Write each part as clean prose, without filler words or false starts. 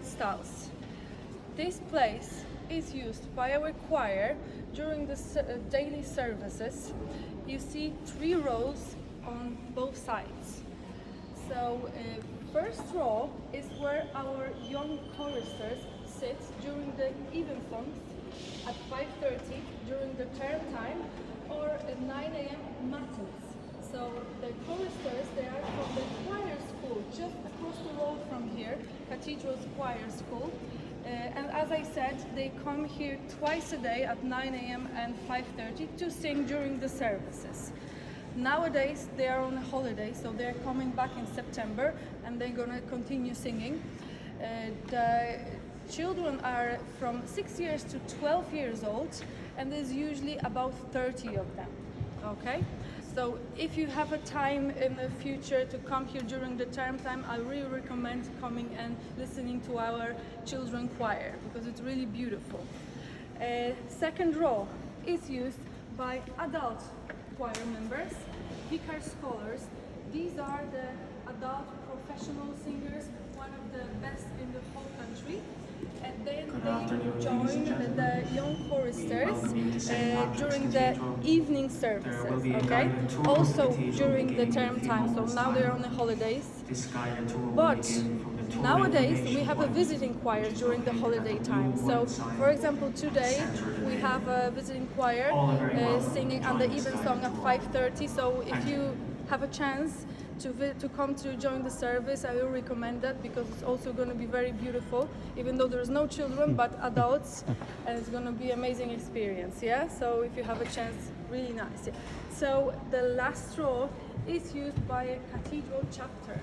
stalls. This place is used by our choir during the daily services. You see 3 rows on both sides. So first row is where our young choristers sit during the evensongs at 5:30 during the term time, or at 9 a.m. matins. So the choristers, they are from the choir school just across the road from here, Cathedral's choir school. And as I said, they come here twice a day at 9 a.m. and 5:30 to sing during the services. Nowadays they are on a holiday, so they're coming back in September and they're gonna continue singing. The children are from 6 years to 12 years old, and there's usually about 30 of them. Okay? So if you have a time in the future to come here during the term time, I really recommend coming and listening to our children choir, because it's really beautiful. Second row is used by adult choir members, vicar scholars. These are the adult professional singers, one of the best in the whole country. And then they join the young choristers during the evening services, okay? Also during the term time, so now they're on the holidays. But nowadays we have a visiting choir during the holiday time. So for example, today we have a visiting choir singing on the evensong at 5:30. So if you have a chance to come to join the service, I will recommend that, because it's also going to be very beautiful, even though there's no children but adults, and it's going to be amazing experience. Yeah, so if you have a chance, really nice. Yeah. So the last row is used by a cathedral chapter.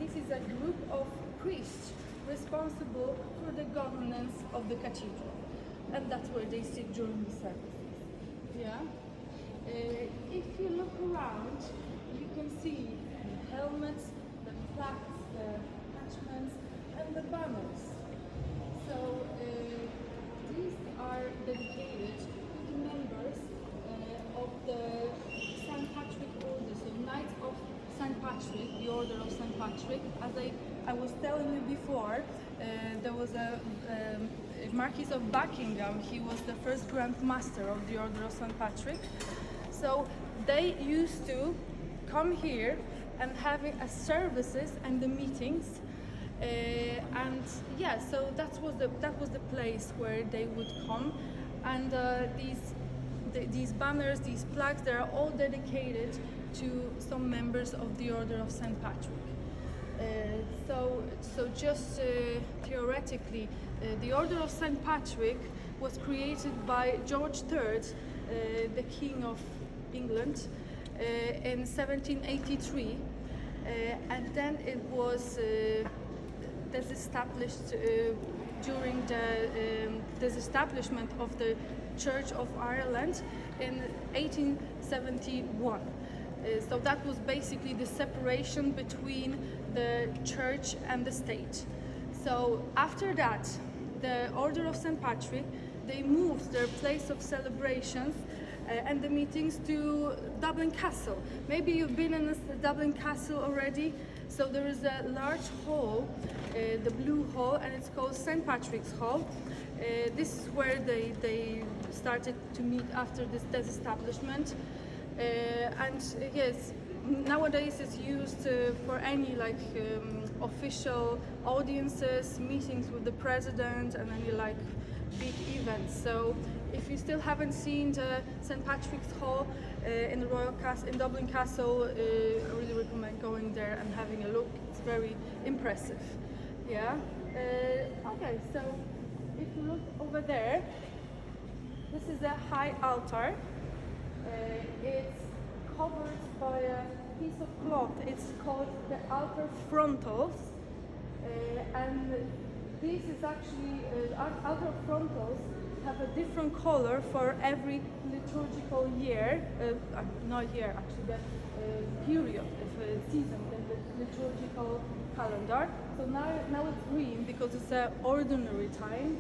This is a group of priests responsible for the governance of the cathedral, and that's where they sit during the service. Yeah. If you look around, you can see the helmets, the plaques, the attachments, and the banners. So these are dedicated to the members of the St. Patrick Order, so Knights of St. Patrick, the Order of St. Patrick. As I was telling you before, there was a Marquis of Buckingham. He was the first Grand Master of the Order of St. Patrick. So they used to come here and having services and the meetings, and yeah, so that was the place where they would come, and these banners, these plaques, they are all dedicated to some members of the Order of St. Patrick. So just theoretically, the Order of St. Patrick was created by George III, the King of England, in 1783, and then it was disestablished during the disestablishment of the Church of Ireland in 1871. So that was basically the separation between the church and the state. So after that, the Order of St. Patrick, they moved their place of celebrations and the meetings to Dublin Castle. Maybe you've been in Dublin Castle already. So there is a large hall, the Blue Hall, and it's called St. Patrick's Hall. This is where they started to meet after this disestablishment. And yes, nowadays it's used for any official audiences, meetings with the president, and any big events. So if you still haven't seen the St. Patrick's Hall in the Royal Castle in Dublin Castle, I really recommend going there and having a look. It's very impressive. Yeah. Okay, so if you look over there, this is a high altar. It's covered by a piece of cloth. It's called the altar frontals, and this is actually altar frontals have a different color for every liturgical year. Not year, actually, the period of season in the liturgical calendar. So now it's green because it's an ordinary time.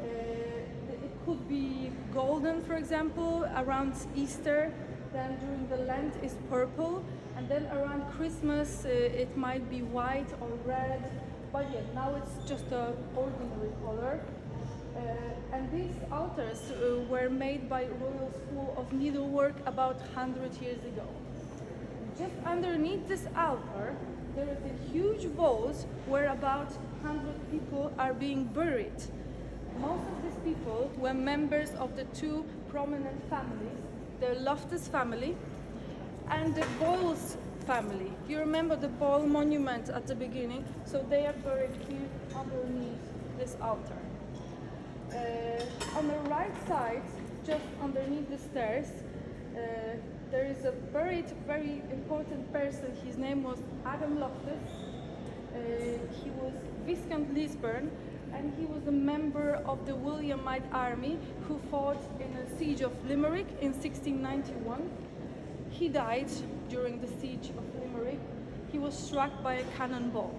It could be golden, for example, around Easter. Then during the Lent is purple, and then around Christmas it might be white or red but yeah, now it's just a ordinary color. And these altars were made by Royal School of Needlework about 100 years ago. Just underneath this altar, there is a huge vault where about 100 people are being buried. Most of these people were members of the two prominent families, the Loftus family and the Boyles family. You remember the Boyle monument at the beginning? So they are buried here underneath this altar. On the right side, just underneath the stairs, there is a buried, very important person. His name was Adam Loftus. He was Viscount Lisburn, and he was a member of the Williamite army who fought in the siege of Limerick in 1691. He died during the siege of Limerick. He was struck by a cannonball.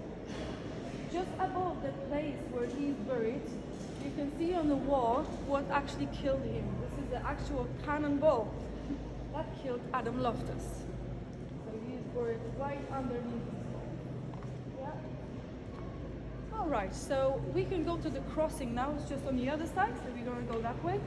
Just above the place where he is buried, you can see on the wall what actually killed him. This is the actual cannonball that killed Adam Loftus. So he is buried right underneath this wall. Yeah. All right, so we can go to the crossing now. It's just on the other side, so we're going to go that way.